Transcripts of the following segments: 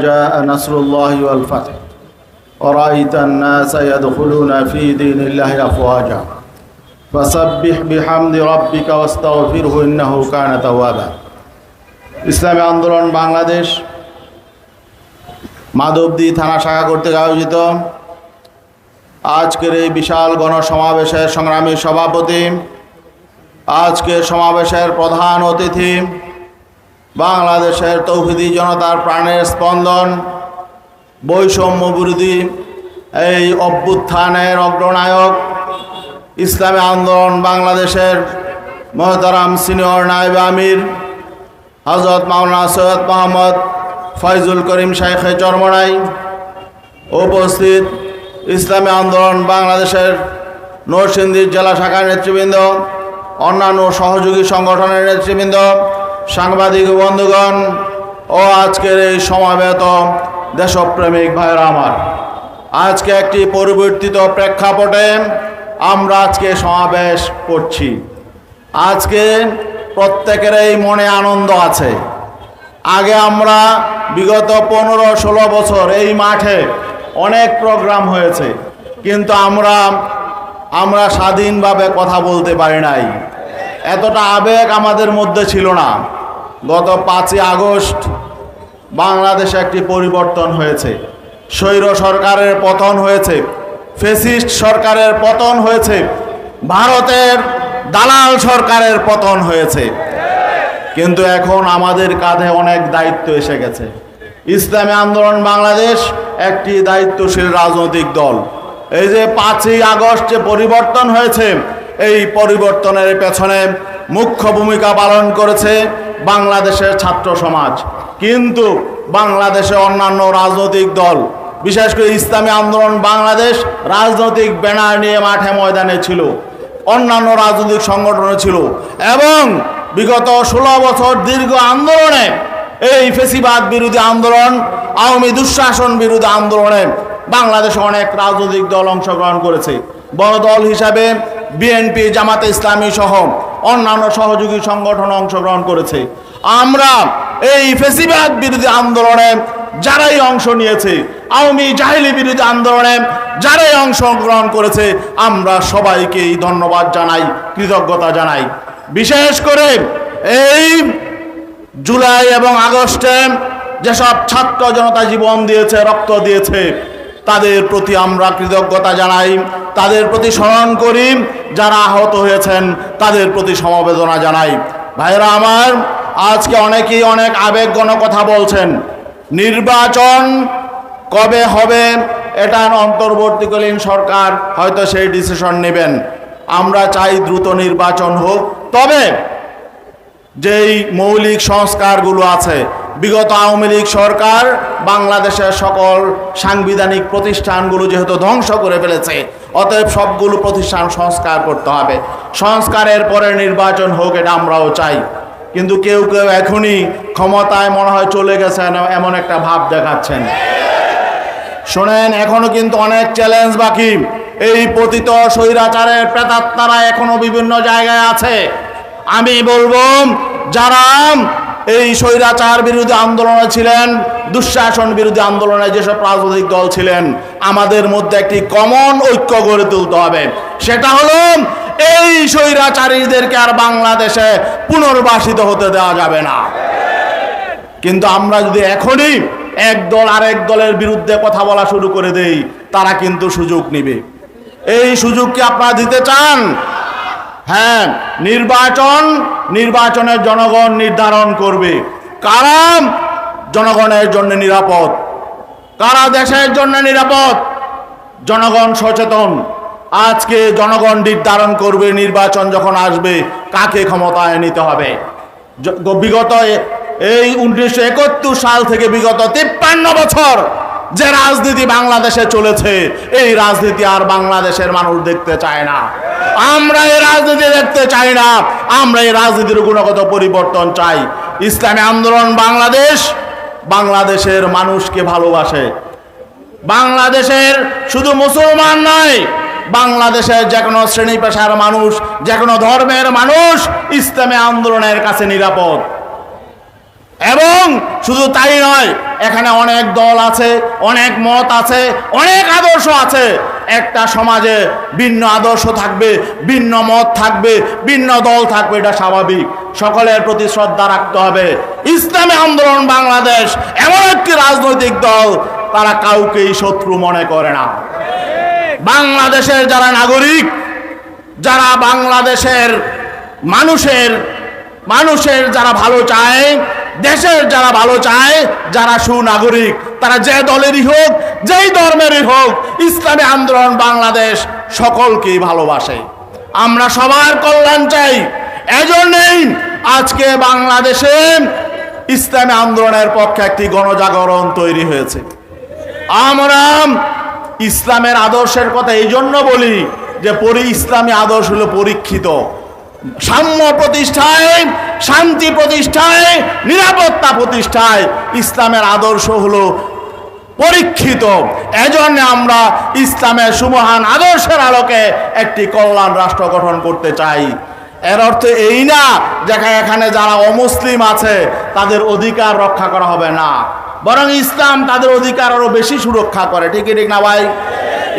جاء نصر الله والفتح ورأيت الناس يدخلون في دين الله أفواجا فسبح بحمد ربك واستغفره إنه كان توابا। ইসলামী আন্দোলন বাংলাদেশ মাধবদী থানা শাখা কর্তৃক আয়োজিত আজকের এই বিশাল গণসমাবেশের সংগ্রামী সভাপতি, আজকের সমাবেশের প্রধান অতিথি, বাংলাদেশের তৌহিদি জনতার প্রাণের স্পন্দন, বৈষম্য বিরোধী এই অভ্যুত্থানের অগ্রনায়ক, ইসলামী আন্দোলন বাংলাদেশের মহতারাম সিনিয়র নায়েব আমির হযরত মাওলানা সৈয়দ মোহাম্মদ ফয়জুল করিম শাইখে চরমনাই, উপস্থিত ইসলামী আন্দোলন বাংলাদেশের নরসিংদী জেলা শাখার নেতৃবৃন্দ, অন্যান্য সহযোগী সংগঠনের নেতৃবৃন্দ, সাংবাদিক বন্ধুগণ ও আজকের এই সমাবেত দেশপ্রেমিক ভাইরা আমার, আজকে একটি পরিবর্তিত প্রেক্ষাপটে আমরা আজকে সমাবেশ করছি। আজকে প্রত্যেকেরই মনে আনন্দ আছে। আগে আমরা বিগত 15-16 বছর এই মাঠে অনেক প্রোগ্রাম হয়েছে, কিন্তু আমরা স্বাধীনভাবে কথা বলতে পারি নাই, এতটা আবেগ আমাদের মধ্যে ছিল না। গত 5ই আগস্ট বাংলাদেশে একটি পরিবর্তন হয়েছে, স্বৈর সরকারের পতন হয়েছে, ফ্যাসিস্ট সরকারের পতন হয়েছে, ভারতের দালাল সরকারের পতন হয়েছে। কিন্তু এখন আমাদের কাঁধে অনেক দায়িত্ব এসে গেছে। ইসলামী আন্দোলন বাংলাদেশ একটি দায়িত্বশীল রাজনৈতিক দল। এই যে 5ই আগস্ট যে পরিবর্তন হয়েছে, এই পরিবর্তনের পেছনে মুখ্য ভূমিকা পালন করেছে বাংলাদেশের ছাত্র সমাজ, কিন্তু বাংলাদেশে অন্যান্য রাজনৈতিক দল, বিশেষ করে ইসলামী আন্দোলন বাংলাদেশ রাজনৈতিক ব্যানার নিয়ে মাঠে ময়দানে ছিল, অন্যান্য রাজনৈতিক সংগঠনে ছিল, এবং বিগত 16 বছর দীর্ঘ আন্দোলনে, এই ফেসিবাদ বিরোধী আন্দোলন, আওয়ামী দুঃশাসন বিরোধী আন্দোলনে বাংলাদেশে অনেক রাজনৈতিক দল অংশগ্রহণ করেছে। বড় দল হিসাবে বিএনপি, জামাতে ইসলামী সহ অন্যান্য সহযোগী সংগঠন অংশগ্রহণ করেছে। আমরা এই ফেসিবাদ বিরোধী আন্দোলনে যারাই অংশ নিয়েছে, আওয়ামী জাহেলি বিরোধী আন্দোলনে যারাই অংশগ্রহণ করেছে, আমরা সবাইকেই ধন্যবাদ জানাই, কৃতজ্ঞতা জানাই। বিশেষ করে এই জুলাই এবং আগস্টে যেসব ছাত্র জনতা জীবন দিয়েছে, রক্ত দিয়েছে, তাদের প্রতি আমরা কৃতজ্ঞতা জানাই, তাদের প্রতি স্মরণ করি। যারা আহত হয়েছেন তাদের প্রতি সমবেদনা জানাই। ভাইরা আমার, আজকে অনেকেই অনেক আবেগঘন কথা বলছেন। নির্বাচন কবে হবে এটা অন্তর্বর্তীকালীন সরকার হয়তো সেই ডিসিশন নেবেন। আমরা চাই দ্রুত নির্বাচন হোক, তবে যেই মৌলিক সংস্কারগুলো আছে, বিগত আওয়ামী লীগ সরকার বাংলাদেশের সকল সাংবিধানিক প্রতিষ্ঠানগুলো যেহেতু ধ্বংস করে ফেলেছে, অতএব সবগুলো প্রতিষ্ঠান সংস্কার করতে হবে। সংস্কারের পরে নির্বাচন হোক, এটা আমরাও চাই। কিন্তু কেউ কেউ এখনই ক্ষমতায় মনে হয় চলে গেছেন এমন একটা ভাব দেখাচ্ছেন। শোনেন, এখনো কিন্তু অনেক চ্যালেঞ্জ বাকি। এই পতিত স্বৈরাচারের প্রেতাত্মারা এখনো বিভিন্ন জায়গায় আছে। আমি বলবো, যারা এই স্বৈরাচার বিরোধী আন্দোলনে ছিলেন, দুঃশাসন বিরোধী আন্দোলনে যেসব রাজনৈতিক দল ছিলেন, আমাদের মধ্যে একটি কমন ঐক্য গড়ে তুলতে হবে। সেটা হলো, এই স্বৈরাচারীদেরকে আর বাংলাদেশে পুনর্বাসিত হতে দেওয়া যাবে না। কিন্তু আমরা যদি এখনই এক দল আরেক দলের বিরুদ্ধে কথা বলা শুরু করে দেই, তারা কিন্তু সুযোগ নেবে। এই সুযোগ কি আপনারা দিতে চান? হ্যাঁ, নির্বাচনের জনগণ নির্ধারণ করবে কারা জনগণের জন্য নিরাপদ, কারা দেশের জন্য নিরাপদ। জনগণ সচেতন। আজকে জনগণ নির্ধারণ করবে নির্বাচন যখন আসবে কাকে ক্ষমতায় নিতে হবে। বিগত এই 1971 সাল থেকে বিগত 53 বছর যে রাজনীতি বাংলাদেশে চলেছে, এই রাজনীতি আর বাংলাদেশের মানুষ দেখতে চায় না। আমরা এই রাজনীতি দেখতে চাই না। আমরা এই রাজনীতির গুণগত পরিবর্তন চাই। ইসলামী আন্দোলন বাংলাদেশ বাংলাদেশের মানুষকে ভালোবাসে। বাংলাদেশের শুধু মুসলমান নয়, বাংলাদেশের যে কোনো শ্রেণী পেশার মানুষ, যে কোনো ধর্মের মানুষ ইসলামী আন্দোলনের কাছে নিরাপদ। এবং শুধু তাই নয়, এখানে অনেক দল আছে, অনেক মত আছে, অনেক আদর্শ আছে। একটা সমাজে ভিন্ন আদর্শ থাকবে, ভিন্ন মত থাকবে, ভিন্ন দল থাকবে, এটা স্বাভাবিক। সকলের প্রতি শ্রদ্ধা রাখতে হবে। ইসলামী আন্দোলন বাংলাদেশ এমন একটি রাজনৈতিক দল, তারা কাউকেই শত্রু মনে করে না। বাংলাদেশের যারা নাগরিক, যারা বাংলাদেশের মানুষের যারা ভালো চায়, দেশের যারা ভালো চায়, যারা সুনাগরিক, তারা যে দলেরই হোক, যেই ধর্মেরই হোক, ইসলামী আন্দোলন বাংলাদেশ সকলকেই ভালোবাসে। আমরা সবার কল্যাণ চাই। এজন্যই আজকে বাংলাদেশে ইসলামী আন্দোলনের পক্ষে একটি গণজাগরণ তৈরি হয়েছে। আমরা ইসলামের আদর্শের কথা এই জন্য বলি যে ইসলামী আদর্শ হলো পরীক্ষিত। সাম্য প্রতিষ্ঠায়, শান্তি প্রতিষ্ঠায়, নিরাপত্তা প্রতিষ্ঠায় ইসলামের আদর্শ হলো পরীক্ষিত। এজন্য আমরা ইসলামের সুমহান আদর্শের আলোকে একটি কল্যাণ রাষ্ট্র গঠন করতে চাই। এর অর্থ এই না যে এখানে যারা অমুসলিম আছে তাদের অধিকার রক্ষা করা হবে না, বরং ইসলাম তাদের অধিকার আরো বেশি সুরক্ষা করে। ঠিক না ভাই?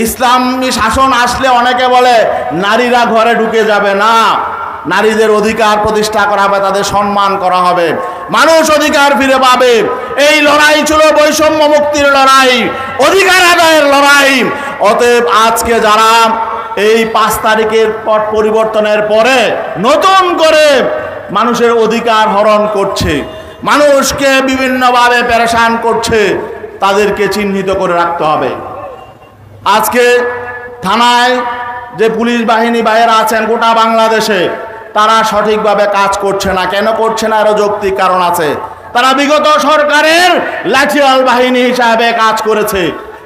ইসলামী শাসন আসলে অনেকে বলে নারীরা ঘরে ঢুকে যাবে না, নারীদের অধিকার প্রতিষ্ঠা করা হবে, তাদের সম্মান করা হবে, মানুষ অধিকার ফিরে পাবে। এই লড়াই ছিল বৈষম্য মুক্তির লড়াই, অধিকার আদায়ের লড়াই। অতএব আজকে যারা এই 5 তারিখের পট পরিবর্তনের পরে নতুন করে মানুষের অধিকার হরণ করছে, মানুষকে বিভিন্নভাবে পেরেশান করছে, তাদেরকে চিহ্নিত করে রাখতে হবে। আজকে থানায় যে পুলিশ বাহিনী বাইরে আছেন গোটা বাংলাদেশে, তারা সঠিকভাবে কাজ করছে না। কেন করছে না? আরো যৌক্তিক কারণ আছে। তারা বিগত সরকারের লাঠিয়াল বাহিনী হিসাবে কাজ করেছে।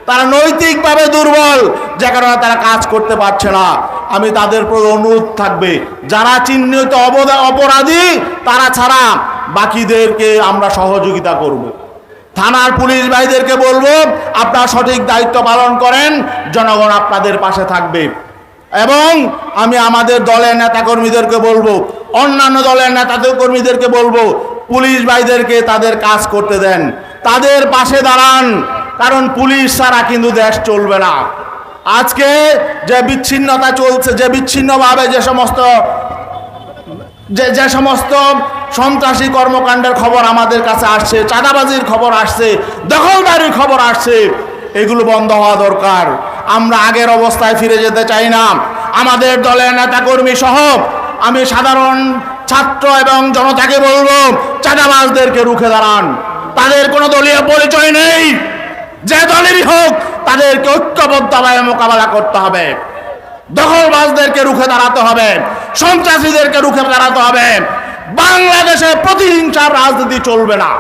তারা নৈতিকভাবে দুর্বল, যে কারণে তারা কাজ করতে পারছে না। আমি তাদের প্রতি অনুরোধ থাকবে, যারা চিহ্নিত অপরাধী তারা ছাড়া বাকিদেরকে আমরা সহযোগিতা করব। থানার পুলিশ ভাইদেরকে বলবো, আপনারা সঠিক দায়িত্ব পালন করেন, জনগণ আপনাদের পাশে থাকবে। এবং আমি আমাদের দলের নেতাকর্মীদেরকে বলবো, অন্যান্য দলের নেতাকর্মীদেরকে বলবো, পুলিশ ভাইদেরকে তাদের কাজ করতে দেন, তাদের পাশে দাঁড়ান। কারণ পুলিশ ছাড়া কিন্তু দেশ চলবে না। আজকে যে বিচ্ছিন্নতা চলছে, যে বিচ্ছিন্নভাবে যে সমস্ত সন্ত্রাসী কর্মকাণ্ডের খবর আমাদের কাছে আসছে, চাঁদাবাজির খবর আসছে, দখলদারির খবর আসছে, এগুলো বন্ধ হওয়া দরকার। আমরা আগের অবস্থায় ফিরে যেতে চাই না। আমাদের দলের নেতাকর্মী সহ আমি সাধারণ ছাত্র এবং জনতাকে বলবো, চাঁদাবাজদেরকে রুখে দাঁড়ান। তাদের কোনো দলীয় পরিচয় নেই, যে দলেরই হোক তাদেরকে ঐক্যবদ্ধভাবে মোকাবেলা করতে হবে। দখলবাজদেরকে রুখে দাঁড়াতে হবে, সন্ত্রাসীদেরকে রুখে দাঁড়াতে হবে। বাংলাদেশে প্রতিহিংসার রাজনীতি চলবে না।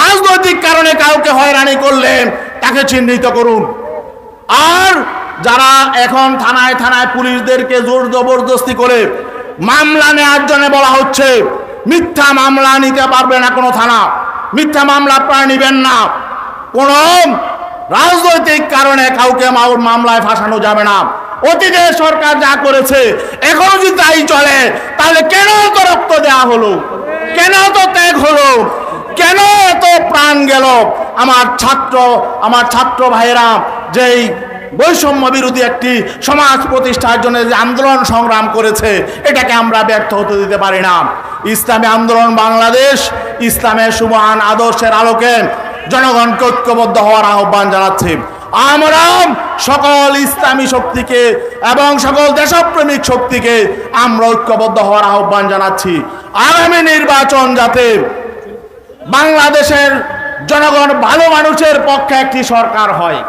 রাজনৈতিক কারণে কাউকে হয়রানি করলে তাকে চিহ্নিত করুন। আর যারা এখন থানায় থানায় পুলিশদেরকে জোর জবরদস্তি করে মামলা নেওয়ার জন্য বলা হচ্ছে, মিথ্যা মামলা নিতে পারবে না কোনো থানা, মিথ্যা মামলা আপনারা নিবেন না। কোন রাজনৈতিক কারণে কাউকে মামলায় ফাঁসানো যাবে না। অতীতে সরকার যা করেছে এখনো যদি তাই চলে, তাহলে কেন এত রক্ত দেওয়া হলো, কেন এত ত্যাগ হলো, কেন এত প্রাণ গেল? আমার ছাত্র ভাইয়েরা যেই বৈষম্য বিরোধী একটি সমাজ প্রতিষ্ঠার জন্য যে আন্দোলন সংগ্রাম করেছে, এটাকে আমরা ব্যর্থ হতে দিতে পারি না। ইসলামী আন্দোলন বাংলাদেশ ইসলামের সুমহান আদর্শের আলোকে জনগণকে ঐক্যবদ্ধ হওয়ার আহ্বান জানাচ্ছে। আমরা সকল ইসলামী শক্তিকে এবং সকল দেশপ্রেমিক শক্তিকে আমরা ঐক্যবদ্ধ হওয়ার আহ্বান জানাচ্ছি। আগামী নির্বাচন যাতে বাংলাদেশের জনগণ ভালো মানুষের পক্ষে একটি সরকার হয়,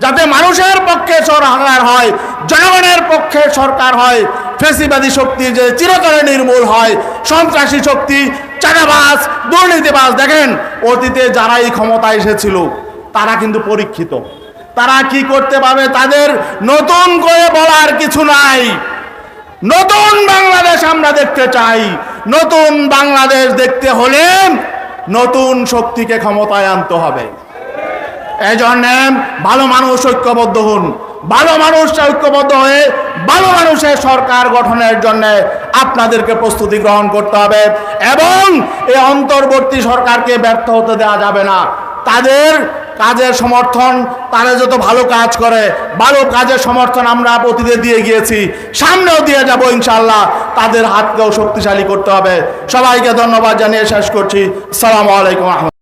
যাতে মানুষের পক্ষে সরকার হয়, জনগণের পক্ষে সরকার হয়, ফ্যাসিবাদী শক্তি যে চিরতরে নির্মূল হয়, সন্ত্রাসী শক্তি, চাঁদাবাজ, দুর্নীতিবাজ। দেখেন অতীতে যারাই ক্ষমতা এসেছিল তারা কিন্তু পরীক্ষিত। তারা কি করতে পারবে তাদের নতুন করে বলার কিছু নাই। নতুন বাংলাদেশ আমরা দেখতে চাই। নতুন বাংলাদেশ দেখতে হলে নতুন শক্তিকে ক্ষমতায় আনতে হবে। এই জন্য ভালো মানুষ ঐক্যবদ্ধ হন। ভালো মানুষ ঐক্যবদ্ধ হয়ে ভালো মানুষের সরকার গঠনের জন্য আপনাদেরকে প্রস্তুতি গ্রহণ করতে হবে এবং এই অন্তর্বর্তী সরকারকে ব্যর্থ হতে দেওয়া যাবে না। তাদের কাজের সমর্থন, তারা যত ভালো কাজ করে ভালো কাজের সমর্থন আমরা অতীতে দিয়ে গিয়েছি, সামনেও দিয়ে যাব ইনশাআল্লাহ। তাদের হাতকেও শক্তিশালী করতে হবে। সবাইকে ধন্যবাদ জানিয়ে শেষ করছি। আসসালামু আলাইকুম।